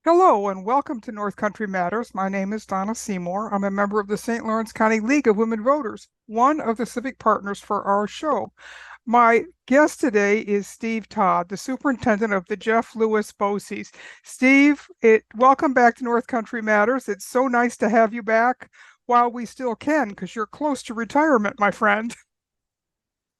Hello and welcome to North Country Matters. My name is Donna Seymour. I'm a member of the St. Lawrence County League of Women Voters, one of the civic partners for our show. My guest today is Steve Todd, the superintendent of the Jefferson-Lewis BOCES. Steve, welcome back to North Country Matters. It's so nice to have you back while we still can, because you're close to retirement, my friend.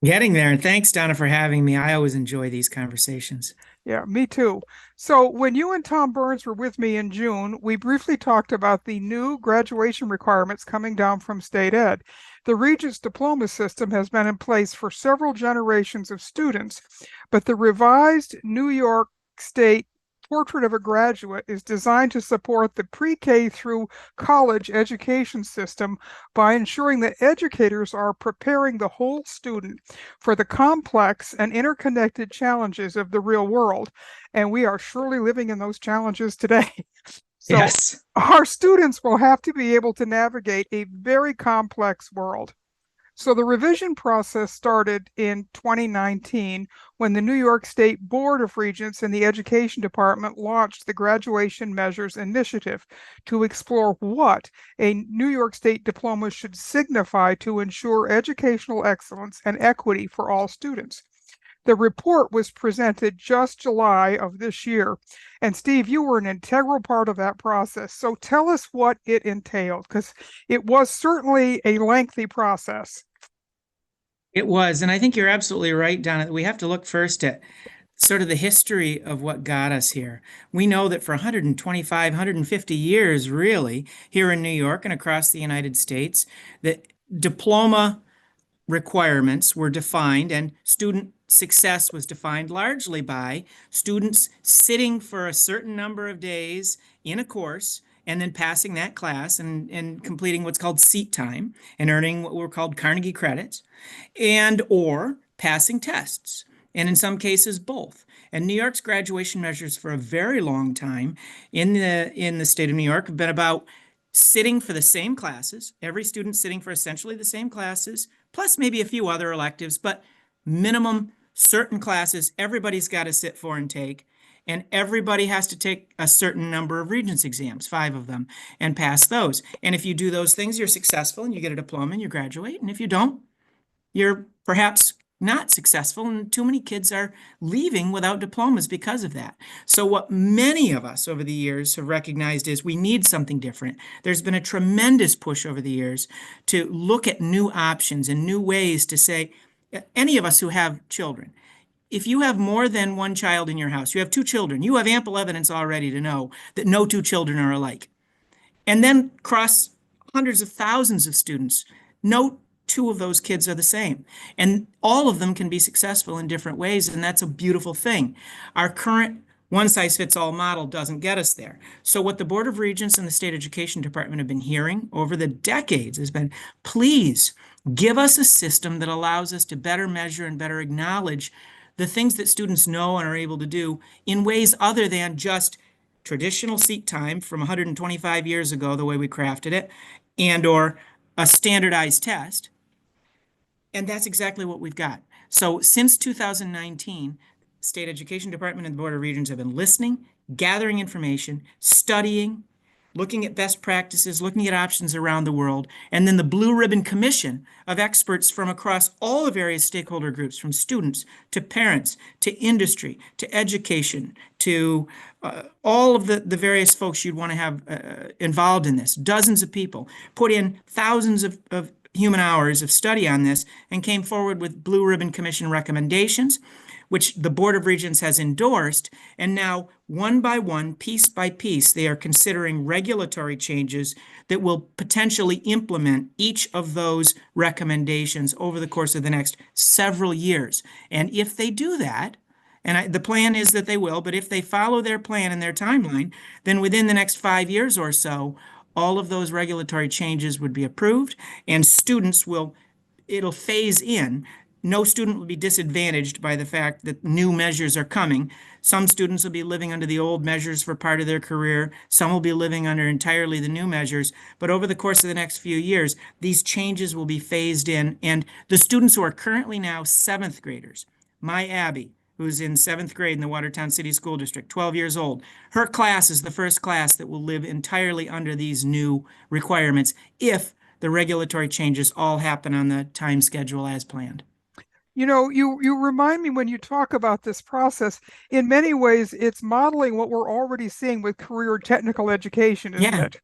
Getting there. And thanks, Donna, for having me. I always enjoy these conversations. Yeah, me too. So when you and Tom Burns were with me in June, we briefly talked about the new graduation requirements coming down from state ed. The Regents diploma system has been in place for several generations of students, but the revised New York State Portrait of a Graduate is designed to support the pre-K through college education system by ensuring that educators are preparing the whole student for the complex and interconnected challenges of the real world. And we are surely living in those challenges today. So Yes. our students will have to be able to navigate a very complex world. So the revision process started in 2019 when the New York State Board of Regents and the Education Department launched the Graduation Measures Initiative to explore what a New York State diploma should signify to ensure educational excellence and equity for all students. The report was presented just July of this year. And Steve, you were an integral part of that process. So tell us what it entailed, because it was certainly a lengthy process. It was. And I think you're absolutely right, Donna, that we have to look first at sort of the history of what got us here. We know that for 125, 150 years, really, here in New York and across the United States, that diploma requirements were defined and student success was defined largely by students sitting for a certain number of days in a course and then passing that class and completing what's called seat time and earning what were called Carnegie credits and or passing tests. And in some cases, both. And New York's graduation measures for a very long time in the state of New York have been about sitting for the same classes, every student sitting for essentially the same classes, plus maybe a few other electives, but minimum certain classes everybody's got to sit for and take. And everybody has to take a certain number of Regents exams, 5 of them, and pass those. And if you do those things, you're successful and you get a diploma and you graduate. And if you don't, you're perhaps not successful, and too many kids are leaving without diplomas because of that. So what many of us over the years have recognized is we need something different. There's been a tremendous push over the years to look at new options and new ways to say, any of us who have children, if you have more than one child in your house, you have 2 children, you have ample evidence already to know that no 2 children are alike. And then cross hundreds of thousands of students, no 2 of those kids are the same. And all of them can be successful in different ways. And that's a beautiful thing. Our current one-size-fits-all model doesn't get us there. So what the Board of Regents and the State Education Department have been hearing over the decades has been, please give us a system that allows us to better measure and better acknowledge the things that students know and are able to do in ways other than just traditional seat time from 125 years ago, the way we crafted it, and or a standardized test. And that's exactly what we've got. So since 2019, State Education Department and the Board of Regents have been listening, gathering information, studying, looking at best practices, looking at options around the world, and then the Blue Ribbon Commission of experts from across all the various stakeholder groups, from students to parents to industry to education to all of the various folks you'd want to have involved in this. Dozens of people put in thousands of human hours of study on this and came forward with Blue Ribbon Commission recommendations, which the Board of Regents has endorsed. And now, one by one, piece by piece, they are considering regulatory changes that will potentially implement each of those recommendations over the course of the next several years. And if they do that, and the plan is that they will, but if they follow their plan and their timeline, then within the next 5 years or so, all of those regulatory changes would be approved, and it'll phase in. No student will be disadvantaged by the fact that new measures are coming. Some students will be living under the old measures for part of their career. Some will be living under entirely the new measures. But over the course of the next few years, these changes will be phased in. And the students who are currently now 7th graders, my Abby, who's in 7th grade in the Watertown City School District, 12 years old. Her class is the first class that will live entirely under these new requirements if the regulatory changes all happen on the time schedule as planned. You know, you remind me when you talk about this process, in many ways, it's modeling what we're already seeing with career technical education, isn't Yeah, it?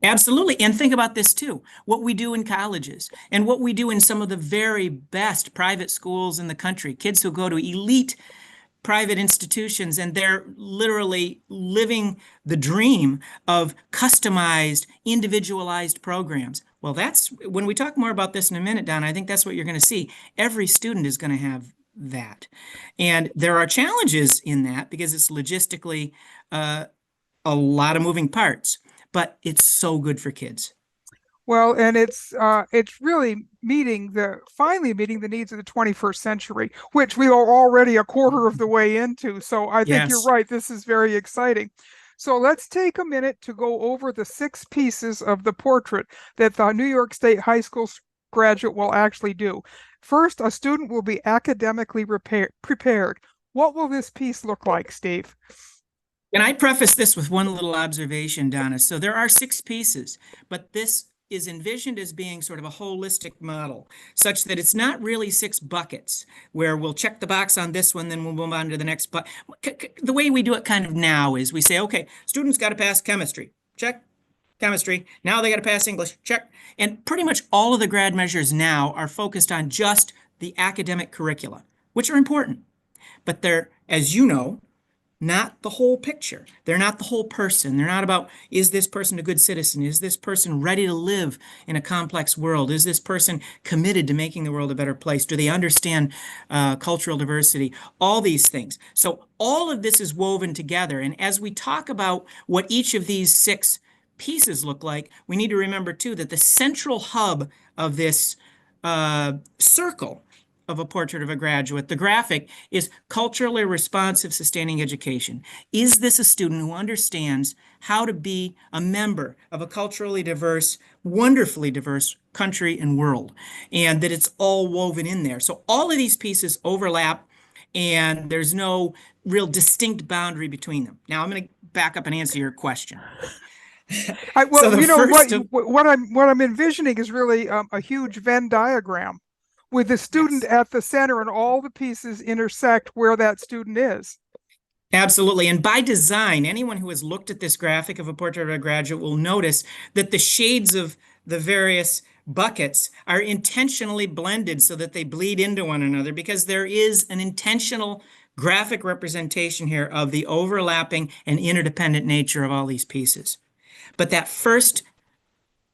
absolutely. And think about this too, what we do in colleges and what we do in some of the very best private schools in the country, kids who go to elite private institutions, and they're literally living the dream of customized, individualized programs. Well, that's when we talk more about this in a minute, Don, I think that's what you're going to see. Every student is going to have that. And there are challenges in that because it's logistically a lot of moving parts, but it's so good for kids. Well, and it's really finally meeting the needs of the 21st century, which we are already a quarter of the way into. So I think you're Yes. right. This is very exciting. So let's take a minute to go over the 6 pieces of the portrait that the New York State high school graduate will actually do. First, a student will be academically prepared. What will this piece look like, Steve? And I preface this with one little observation, Donna. So there are 6 pieces, but this is envisioned as being sort of a holistic model, such that it's not really 6 buckets where we'll check the box on this one, then we'll move on to the next. But the way we do it kind of now is we say, okay, students got to pass chemistry, check. Chemistry. Now they got to pass English, check. And pretty much all of the grad measures now are focused on just the academic curricula, which are important. But they're, as you know, not the whole picture. They're not the whole person. They're not about, is this person a good citizen? Is this person ready to live in a complex world? Is this person committed to making the world a better place? Do they understand cultural diversity? All these things. So all of this is woven together. And as we talk about what each of these 6 pieces look like, we need to remember too that the central hub of this circle of a portrait of a graduate, the graphic, is culturally responsive, sustaining education. Is this a student who understands how to be a member of a culturally diverse, wonderfully diverse country and world, and that it's all woven in there? So all of these pieces overlap, and there's no real distinct boundary between them. Now I'm going to back up and answer your question. So Well, the you know first of what I'm envisioning is really a huge Venn diagram with the student yes. at the center and all the pieces intersect where that student is. Absolutely. And by design, anyone who has looked at this graphic of a portrait of a graduate will notice that the shades of the various buckets are intentionally blended so that they bleed into one another because there is an intentional graphic representation here of the overlapping and interdependent nature of all these pieces. But that first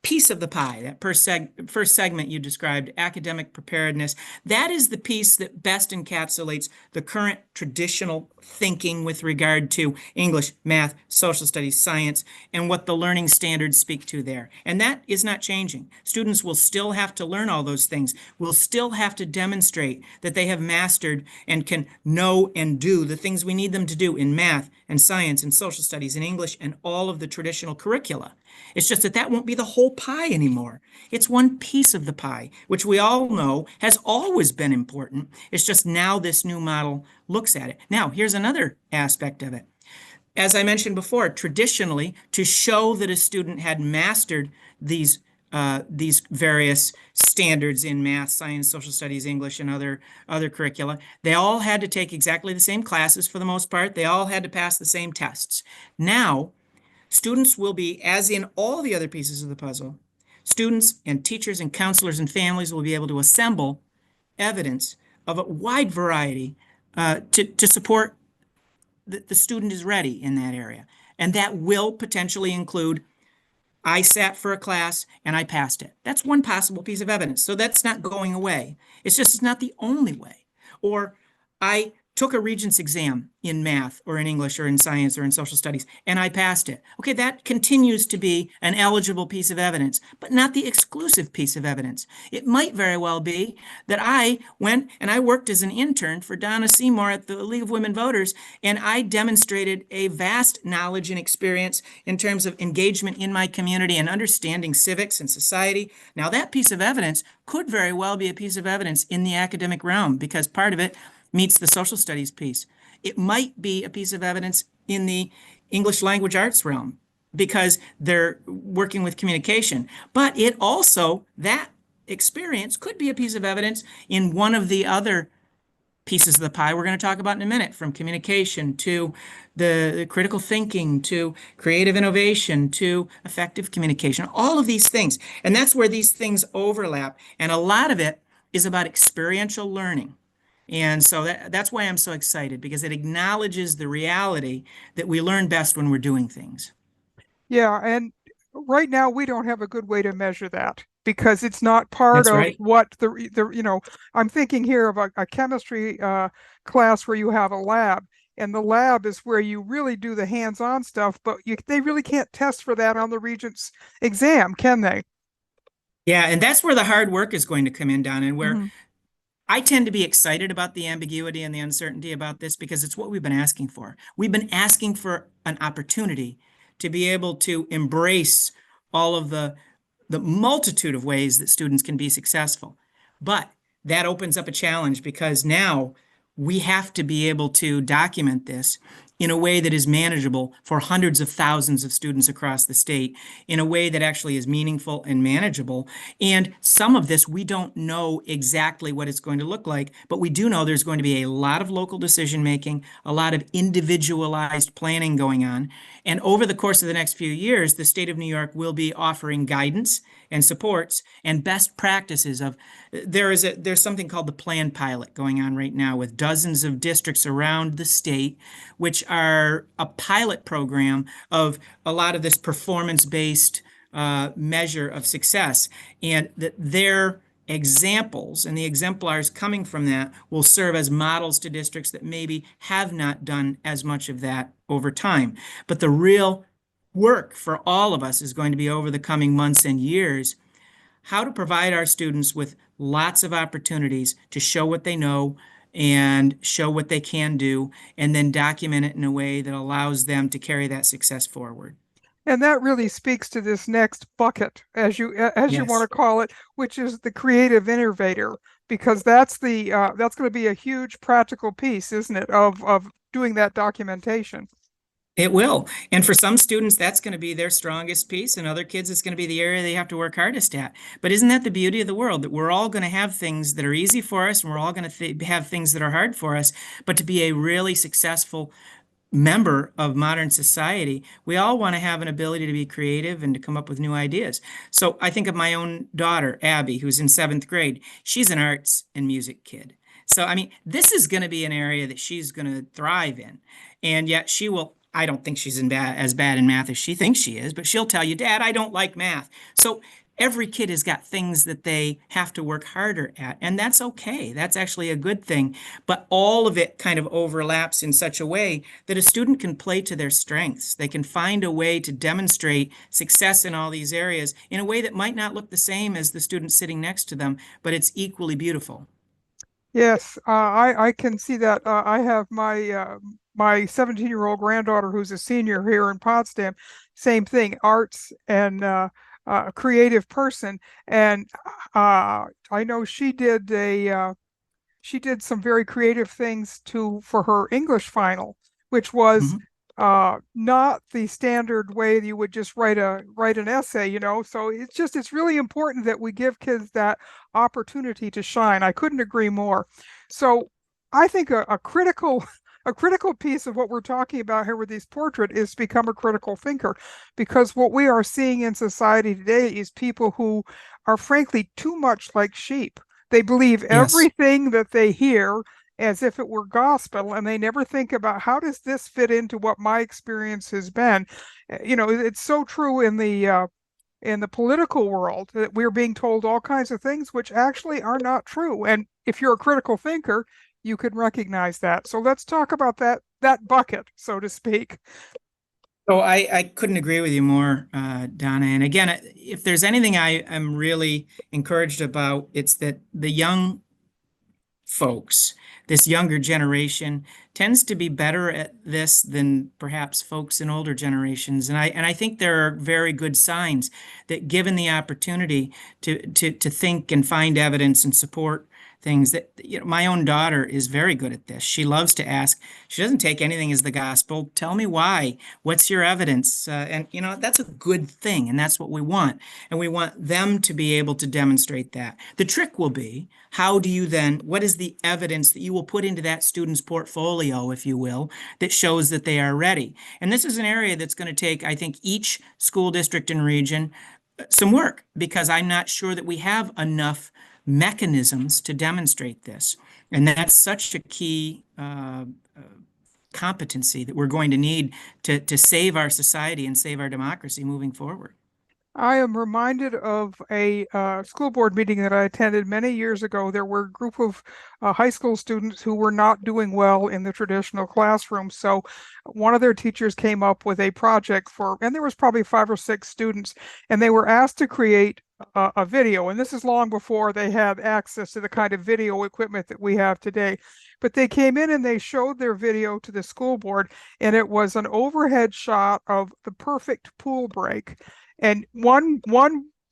piece of the pie, that first segment you described, academic preparedness, that is the piece that best encapsulates the current traditional thinking with regard to English, math, social studies, science, and what the learning standards speak to there. And that is not changing. Students will still have to learn all those things, will still have to demonstrate that they have mastered and can know and do the things we need them to do in math and science and social studies and English and all of the traditional curricula. It's just that that won't be the whole pie anymore. It's one piece of the pie, which we all know has always been important. It's just now this new model looks at it. Now, here's another aspect of it. As I mentioned before, traditionally, to show that a student had mastered these various standards in math, science, social studies, English, and other curricula, they all had to take exactly the same classes for the most part. They all had to pass the same tests. Now, students will be, as in all the other pieces of the puzzle, students and teachers and counselors and families will be able to assemble evidence of a wide variety to support the student is ready in that area. And that will potentially include, I sat for a class and I passed it. That's one possible piece of evidence. So that's not going away. It's just, it's not the only way. Or I took a Regents exam in math or in English or in science or in social studies, and I passed it. Okay, that continues to be an eligible piece of evidence, but not the exclusive piece of evidence. It might very well be that I went and I worked as an intern for Donna Seymour at the League of Women Voters, and I demonstrated a vast knowledge and experience in terms of engagement in my community and understanding civics and society. Now, that piece of evidence could very well be a piece of evidence in the academic realm because part of it meets the social studies piece. It might be a piece of evidence in the English language arts realm because they're working with communication. But it also, that experience could be a piece of evidence in one of the other pieces of the pie we're going to talk about in a minute, from communication to the critical thinking to creative innovation to effective communication, all of these things. And that's where these things overlap. And a lot of it is about experiential learning. And so that's why I'm so excited, because it acknowledges the reality that we learn best when we're doing things. Yeah, and right now we don't have a good way to measure that because it's not part That's of right. what I'm thinking here of a chemistry class where you have a lab, and the lab is where you really do the hands-on stuff, but they really can't test for that on the Regents exam, can they? Yeah, and that's where the hard work is going to come in, Donna, and where Hmm. I tend to be excited about the ambiguity and the uncertainty about this because it's what we've been asking for. We've been asking for an opportunity to be able to embrace all of the multitude of ways that students can be successful. But that opens up a challenge because now we have to be able to document this in a way that is manageable for hundreds of thousands of students across the state, in a way that actually is meaningful and manageable. And some of this, we don't know exactly what it's going to look like, but we do know there's going to be a lot of local decision making, a lot of individualized planning going on. And over the course of the next few years, the state of New York will be offering guidance and supports and best practices of there's something called the Plan Pilot going on right now with dozens of districts around the state, which are a pilot program of a lot of this performance-based measure of success, and that their examples and the exemplars coming from that will serve as models to districts that maybe have not done as much of that over time. But the real work for all of us is going to be over the coming months and years, how to provide our students with lots of opportunities to show what they know and show what they can do, and then document it in a way that allows them to carry that success forward. And that really speaks to this next bucket, as you want to Yes. call it, which is the creative innovator, because that's going to be a huge practical piece, isn't it, of doing that documentation. It will. And for some students, that's going to be their strongest piece, and other kids, it's going to be the area they have to work hardest at. But isn't that the beauty of the world, that we're all going to have things that are easy for us, and we're all going to have things that are hard for us, but to be a really successful member of modern society, we all want to have an ability to be creative and to come up with new ideas. So I think of my own daughter, Abby, who's in seventh grade. She's an arts and music kid. So, I mean, this is going to be an area that she's going to thrive in. And yet she will, I don't think she's as bad in math as she thinks she is, but she'll tell you, Dad, I don't like math. So every kid has got things that they have to work harder at, and that's okay. That's actually a good thing. But all of it kind of overlaps in such a way that a student can play to their strengths. They can find a way to demonstrate success in all these areas in a way that might not look the same as the student sitting next to them, but it's equally beautiful. Yes, I can see that. I have my 17-year-old granddaughter who's a senior here in Potsdam. Same thing, arts and a creative person, and I know she did some very creative things for her English final, which was Mhm. not the standard way that you would just write an essay, So it's really important that we give kids that opportunity to shine. I couldn't agree more. So I think a critical a critical piece of what we're talking about here with these portrait is to become a critical thinker, because what we are seeing in society today is people who are frankly too much like sheep. They believe Yes. everything that they hear as if it were gospel, and they never think about how does this fit into what my experience has been. It's so true in the political world that we're being told all kinds of things which actually are not true. And if you're a critical thinker, you can recognize that. So let's talk about that bucket, so to speak. So I couldn't agree with you more, Donna. And again, if there's anything I am really encouraged about, it's that the young folks, this younger generation, tends to be better at this than perhaps folks in older generations. And I think there are very good signs that, given the opportunity to think and find evidence and support things that, my own daughter is very good at this. She loves to ask. She doesn't take anything as the gospel. Tell me why. What's your evidence? And, that's a good thing. And that's what we want. And we want them to be able to demonstrate that. The trick will be, how do you then, what is the evidence that you will put into that student's portfolio, if you will, that shows that they are ready? And this is an area that's going to take, I think, each school district and region some work, because I'm not sure that we have enough mechanisms to demonstrate this. And that's such a key competency that we're going to need to save our society and save our democracy moving forward. I am reminded of a school board meeting that I attended many years ago. There were a group of high school students who were not doing well in the traditional classroom. So one of their teachers came up with a project and there was probably 5 or 6 students, and they were asked to create a video. And this is long before they had access to the kind of video equipment that we have today. But they came in and they showed their video to the school board, and it was an overhead shot of the perfect pool break. And one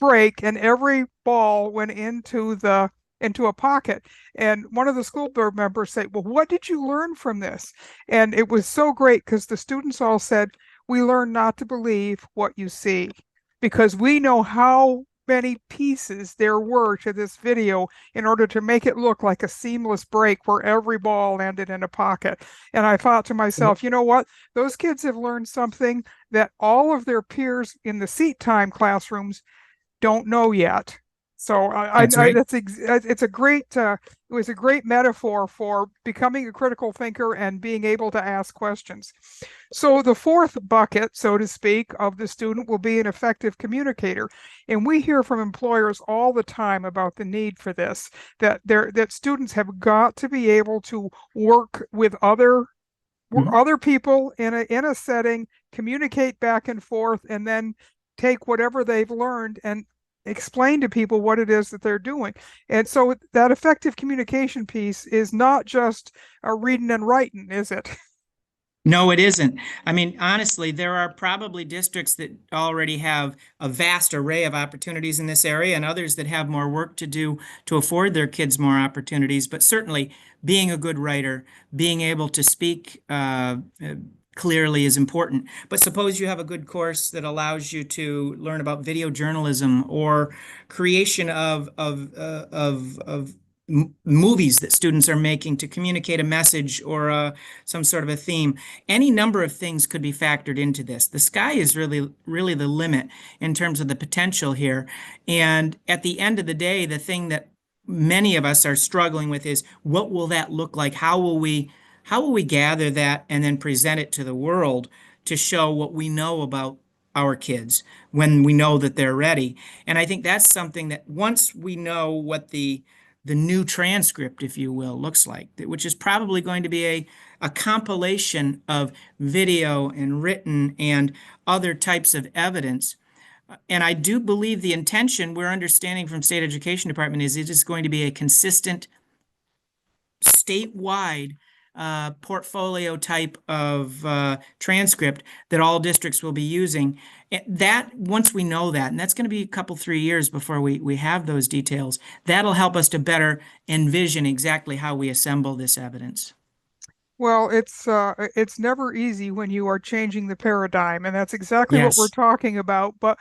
break, and every ball went into a pocket. And one of the school board members said, "Well, what did you learn from this?" And it was so great because the students all said, "We learned not to believe what you see," because we know how many pieces there were to this video in order to make it look like a seamless break where every ball landed in a pocket. And I thought to myself, you know what? Those kids have learned something that all of their peers in the seat time classrooms don't know yet. So That's right. it's a great it was a great metaphor for becoming a critical thinker and being able to ask questions. So the fourth bucket, so to speak, of the student will be an effective communicator. And we hear from employers all the time about the need for this, that students have got to be able to work with other people in a setting, communicate back and forth, and then take whatever they've learned and explain to people what it is that they're doing. And so that effective communication piece is not just a reading and writing, is it? No, it isn't. I mean, honestly, there are probably districts that already have a vast array of opportunities in this area, and others that have more work to do to afford their kids more opportunities. But certainly, being a good writer, being able to speak clearly is important. But suppose you have a good course that allows you to learn about video journalism or creation of movies that students are making to communicate a message or some sort of a theme. Any number of things could be factored into this. The sky is really, really the limit in terms of the potential here. And at the end of the day, the thing that many of us are struggling with is, what will that look like? How will we gather that and then present it to the world to show what we know about our kids when we know that they're ready? And I think that's something that, once we know what the new transcript, if you will, looks like, which is probably going to be a compilation of video and written and other types of evidence. And I do believe the intention we're understanding from State Education Department is it is going to be a consistent statewide portfolio type of transcript that all districts will be using. That, once we know that, and that's going to be a couple, 3 years before we have those details, that'll help us to better envision exactly how we assemble this evidence. Well, it's never easy when you are changing the paradigm, and that's exactly what we're Yes, talking about. But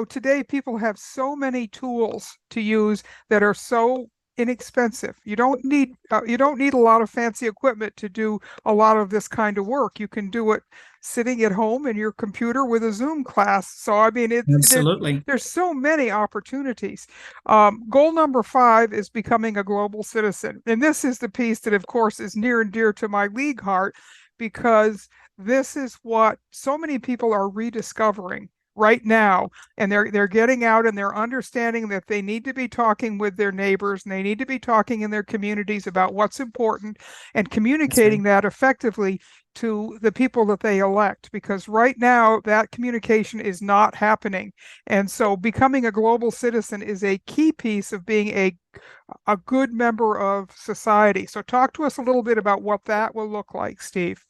today people have so many tools to use that are so inexpensive. You don't need a lot of fancy equipment to do a lot of this kind of work. You can do it sitting at home in your computer with a Zoom class. So I mean, absolutely. there's so many opportunities. Goal number 5 is becoming a global citizen, and this is the piece that, of course, is near and dear to my league heart, because this is what so many people are rediscovering right now, and they're getting out and they're understanding that they need to be talking with their neighbors and they need to be talking in their communities about what's important and communicating that effectively to the people that they elect, because right now that communication is not happening. And so becoming a global citizen is a key piece of being a good member of society. So talk to us a little bit about what that will look like, Steve.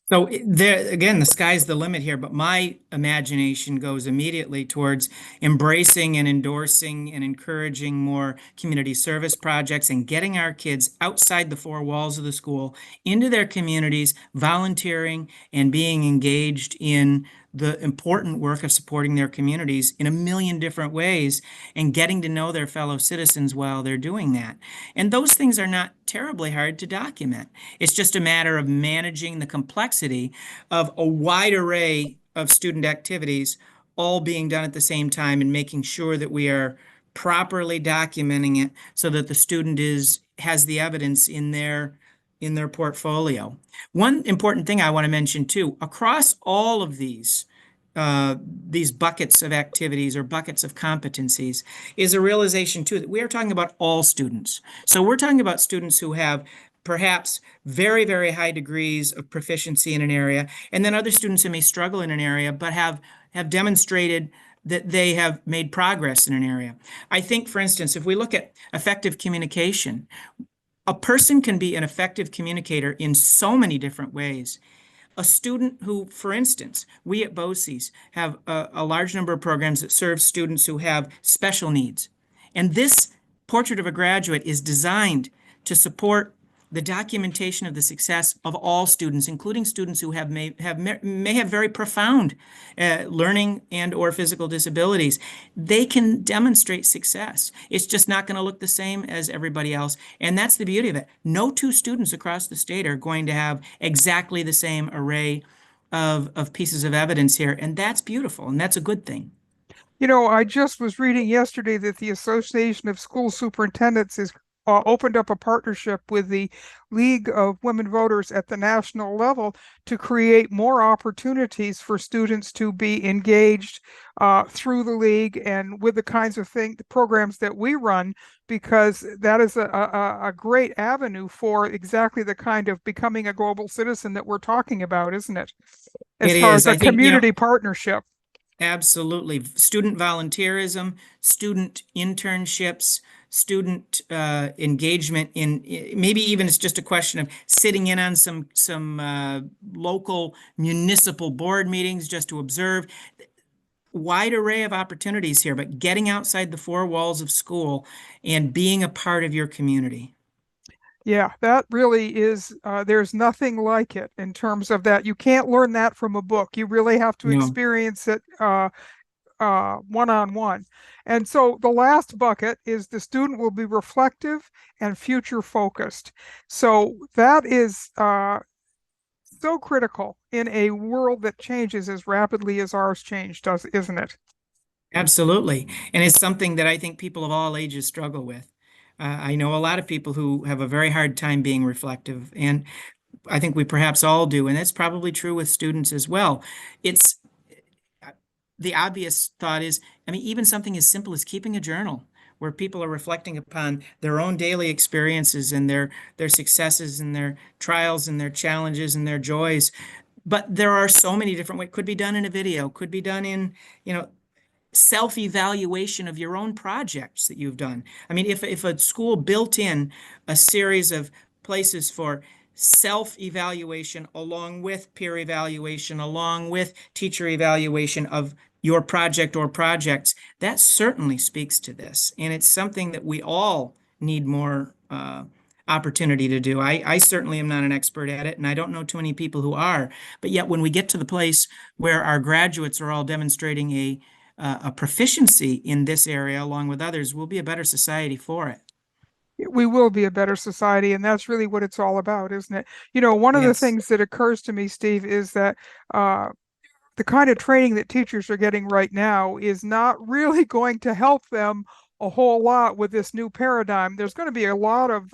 So there again, the sky's the limit here, but my imagination goes immediately towards embracing and endorsing and encouraging more community service projects and getting our kids outside the four walls of the school into their communities, volunteering and being engaged in the important work of supporting their communities in a million different ways and getting to know their fellow citizens while they're doing that. And those things are not terribly hard to document. It's just a matter of managing the complexity of a wide array of student activities all being done at the same time and making sure that we are properly documenting it so that the student has the evidence in their portfolio. One important thing I want to mention too, across all of these buckets of activities or buckets of competencies is a realization too that we are talking about all students. So we're talking about students who have perhaps very, very high degrees of proficiency in an area, and then other students who may struggle in an area but have demonstrated that they have made progress in an area. I think, for instance, if we look at effective communication, a person can be an effective communicator in so many different ways. A student who, for instance, we at BOCES have a large number of programs that serve students who have special needs. And this portrait of a graduate is designed to support the documentation of the success of all students, including students who may have very profound learning and or physical disabilities. They can demonstrate success. It's just not going to look the same as everybody else. And that's the beauty of it. No two students across the state are going to have exactly the same array of pieces of evidence here. And that's beautiful. And that's a good thing. You know, I just was reading yesterday that the Association of School Superintendents has opened up a partnership with the League of Women Voters at the national level to create more opportunities for students to be engaged through the league and with the kinds of the programs that we run, because that is a great avenue for exactly the kind of becoming a global citizen that we're talking about, isn't it? As It far as is. a I think, community partnership. absolutely. Student volunteerism, student internships, student engagement in maybe even it's just a question of sitting in on some local municipal board meetings just to observe. Wide array of opportunities here, but getting outside the four walls of school and being a part of your community. Yeah, that really is, there's nothing like it in terms of that. You can't learn that from a book. You really have to No. experience it one-on-one. And so the last bucket is the student will be reflective and future focused. So that is so critical in a world that changes as rapidly as ours changed, isn't it? Absolutely. And it's something that I think people of all ages struggle with. I know a lot of people who have a very hard time being reflective, and I think we perhaps all do, and that's probably true with students as well. It's the obvious thought is, I mean, even something as simple as keeping a journal where people are reflecting upon their own daily experiences and their successes and their trials and their challenges and their joys. But there are so many different ways. Could be done in a video, could be done in, you know, self-evaluation of your own projects that you've done. I mean, if a school built in a series of places for self-evaluation along with peer evaluation, along with teacher evaluation of your project or projects, that certainly speaks to this. And it's something that we all need more opportunity to do. I certainly am not an expert at it, and I don't know too many people who are. But yet, when we get to the place where our graduates are all demonstrating a proficiency in this area along with others, we'll be a better society for it. We will be a better society, and that's really what it's all about, isn't it? You know, one of the Yes. things that occurs to me, Steve, is that the kind of training that teachers are getting right now is not really going to help them a whole lot with this new paradigm. There's going to be a lot of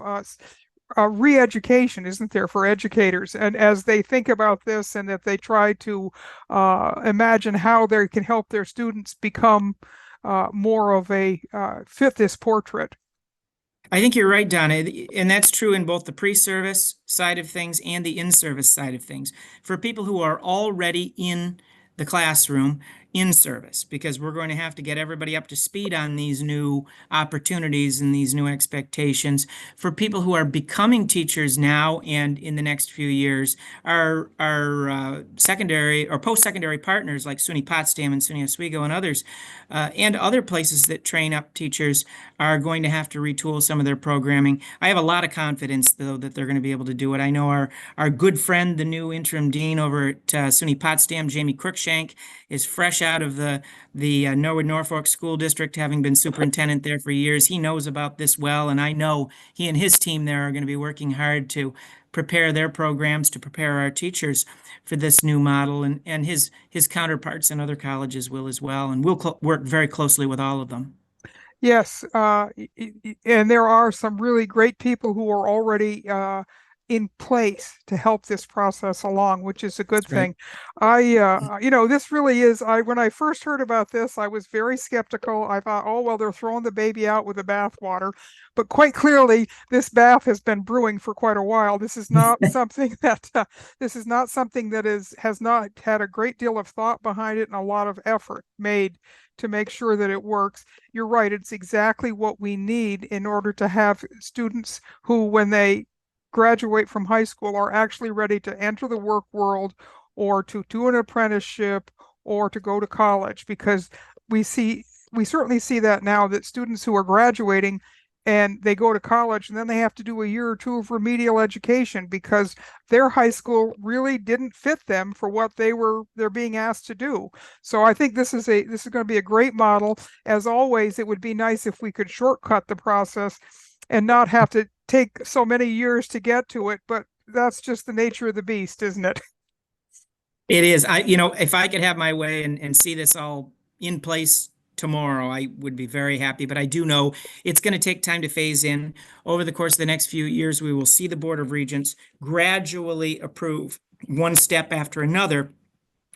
re-education, isn't there, for educators? And as they think about this and that they try to imagine how they can help their students become more of a fit this portrait. I think you're right, Donna, and that's true in both the pre-service side of things and the in-service side of things. For people who are already in the classroom, in service, because we're going to have to get everybody up to speed on these new opportunities and these new expectations. For people who are becoming teachers now and in the next few years, our secondary or post-secondary partners like SUNY Potsdam and SUNY Oswego and others, and other places that train up teachers, are going to have to retool some of their programming. I have a lot of confidence, though, that they're going to be able to do it. I know our good friend, the new interim dean over at SUNY Potsdam, Jamie Cruikshank, is fresh out of the Norwood Norfolk School District, having been superintendent there for years. He knows about this well, and I know he and his team there are going to be working hard to prepare their programs, to prepare our teachers for this new model, and his counterparts in other colleges will as well, and we'll work very closely with all of them. Yes, and there are some really great people who are already in place to help this process along, which is a good That's right. thing. This really is. When I first heard about this, I was very skeptical. I thought, oh well, they're throwing the baby out with the bathwater. But quite clearly, this bath has been brewing for quite a while. This is not something that has not had a great deal of thought behind it and a lot of effort made to make sure that it works. You're right, it's exactly what we need in order to have students who, when they graduate from high school, are actually ready to enter the work world or to do an apprenticeship or to go to college, because we certainly see that now, that students who are graduating and they go to college and then they have to do a year or two of remedial education because their high school really didn't fit them for what they're being asked to do. So I think this is going to be a great model. As always, it would be nice if we could shortcut the process and not have to take so many years to get to it, but that's just the nature of the beast, isn't it? It is. If I could have my way and see this all in place tomorrow, I would be very happy. But I do know it's going to take time to phase in. Over the course of the next few years, we will see the Board of Regents gradually approve one step after another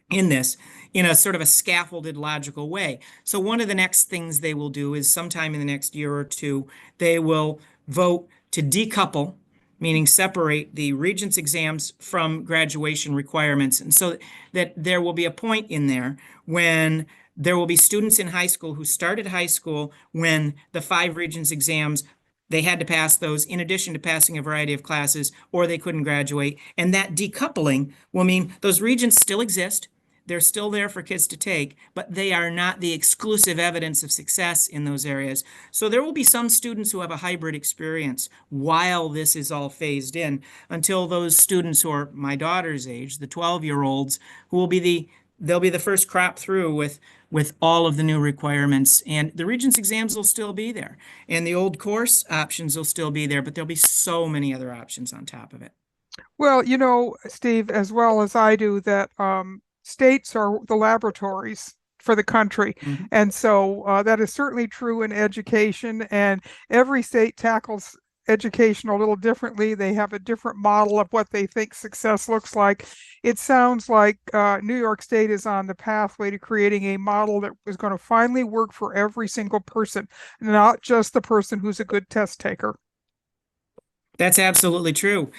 in this, in a sort of a scaffolded, logical way. So one of the next things they will do is sometime in the next year or two, they will vote to decouple, meaning separate the Regents exams from graduation requirements. And so that there will be a point in there when there will be students in high school who started high school when the 5 Regents exams, they had to pass those in addition to passing a variety of classes, or they couldn't graduate. And that decoupling will mean those Regents still exist. They're still there for kids to take, but they are not the exclusive evidence of success in those areas. So there will be some students who have a hybrid experience while this is all phased in, until those students who are my daughter's age, the 12-year-olds, who will be they'll be the first crop through with all of the new requirements. And the Regents exams will still be there, and the old course options will still be there, but there'll be so many other options on top of it. Well, Steve, as well as I do, that states are the laboratories for the country. Mhm. And so that is certainly true in education. And every state tackles education a little differently. They have a different model of what they think success looks like. It sounds like New York State is on the pathway to creating a model that is going to finally work for every single person, not just the person who's a good test taker. That's absolutely true.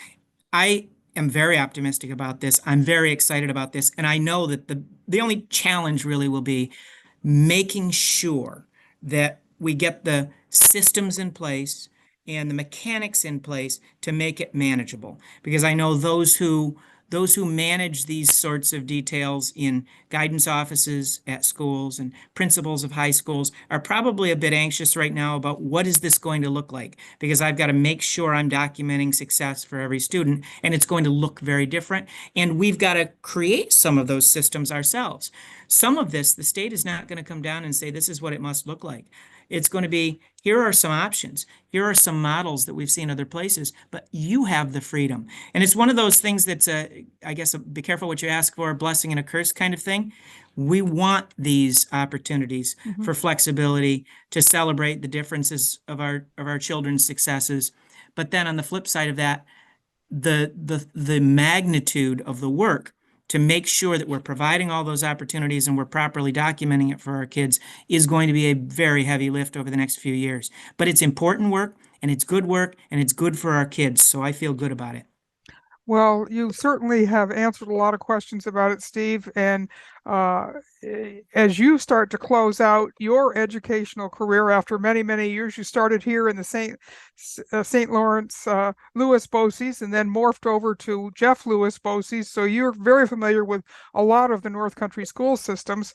I am very optimistic about this. I'm very excited about this. And I know that the only challenge really will be making sure that we get the systems in place and the mechanics in place to make it manageable. Because I know those who manage these sorts of details in guidance offices at schools and principals of high schools are probably a bit anxious right now about what is this going to look like, because I've got to make sure I'm documenting success for every student, and it's going to look very different, and we've got to create some of those systems ourselves. Some of this, the state is not going to come down and say this is what it must look like. It's going to be, here are some options. Here are some models that we've seen other places, but you have the freedom. And it's one of those things that's I guess, be careful what you ask for, a blessing and a curse kind of thing. We want these opportunities Mhm. for flexibility to celebrate the differences of our children's successes. But then on the flip side of that, the magnitude of the work to make sure that we're providing all those opportunities and we're properly documenting it for our kids is going to be a very heavy lift over the next few years. But it's important work, and it's good work, and it's good for our kids. So I feel good about it. Well, you certainly have answered a lot of questions about it, Steve. And as you start to close out your educational career after many, many years, you started here in the St. Lawrence Lewis BOCES and then morphed over to Jeff Lewis BOCES. So you're very familiar with a lot of the North Country school systems.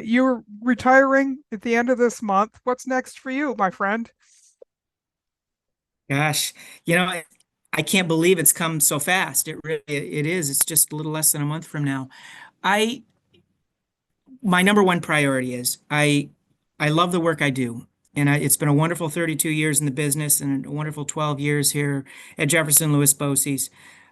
You're retiring at the end of this month. What's next for you, my friend? Gosh, you know, I can't believe it's come so fast. It really it is. It's just a little less than a month from now. I My number one priority is I love the work I do. And it's been a wonderful 32 years in the business and a wonderful 12 years here at Jefferson-Lewis BOCES.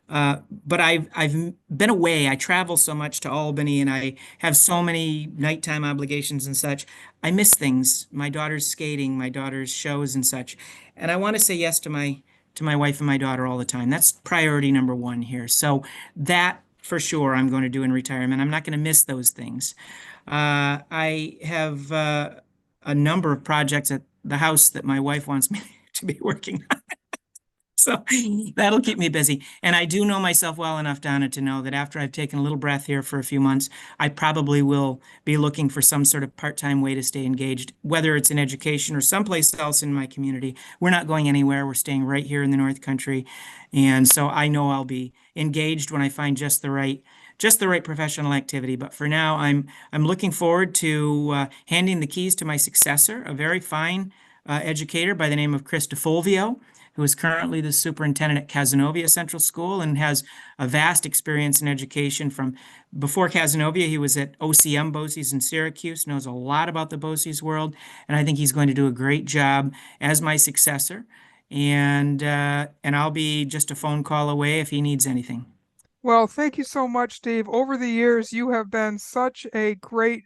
But I've been away. I travel so much to Albany and I have so many nighttime obligations and such. I miss things. My daughter's skating, my daughter's shows and such. And I want to say yes to my wife and my daughter all the time. That's priority number one here. So that for sure I'm going to do in retirement. I'm not going to miss those things. I have a number of projects at the house that my wife wants me to be working on. So that'll keep me busy. And I do know myself well enough, Donna, to know that after I've taken a little breath here for a few months, I probably will be looking for some sort of part-time way to stay engaged, whether it's in education or someplace else in my community. We're not going anywhere. We're staying right here in the North Country. And so I know I'll be engaged when I find just the right professional activity. But for now, I'm looking forward to handing the keys to my successor, a very fine educator by the name of Chris DeFulvio, who is currently the superintendent at Cazenovia Central School and has a vast experience in education from before Cazenovia. He was at OCM BOCES in Syracuse, knows a lot about the BOCES world, and I think he's going to do a great job as my successor. And I'll be just a phone call away if he needs anything. Well, thank you so much, Steve. Over the years, you have been such a great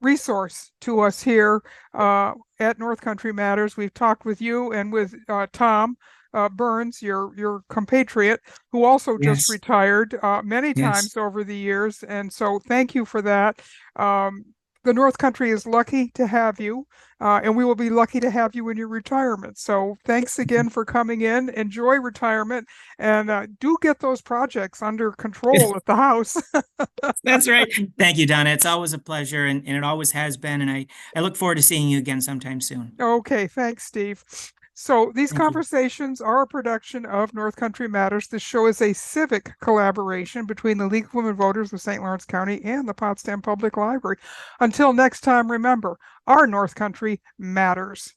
resource to us here at North Country Matters. We've talked with you and with Tom Burns, your compatriot, who also just Yes, retired many yes. times over the years. And so thank you for that. Um, the North Country is lucky to have you, and we will be lucky to have you in your retirement. So thanks again for coming in. Enjoy retirement, and do get those projects under control at the house. That's right. Thank you, Donna. It's always a pleasure, and it always has been. And I look forward to seeing you again sometime soon. Okay, thanks, Steve. So these Thank you. conversations are a production of North Country Matters. This show is a civic collaboration between the League of Women Voters of St. Lawrence County and the Potsdam Public Library. Until next time, remember, our North Country matters.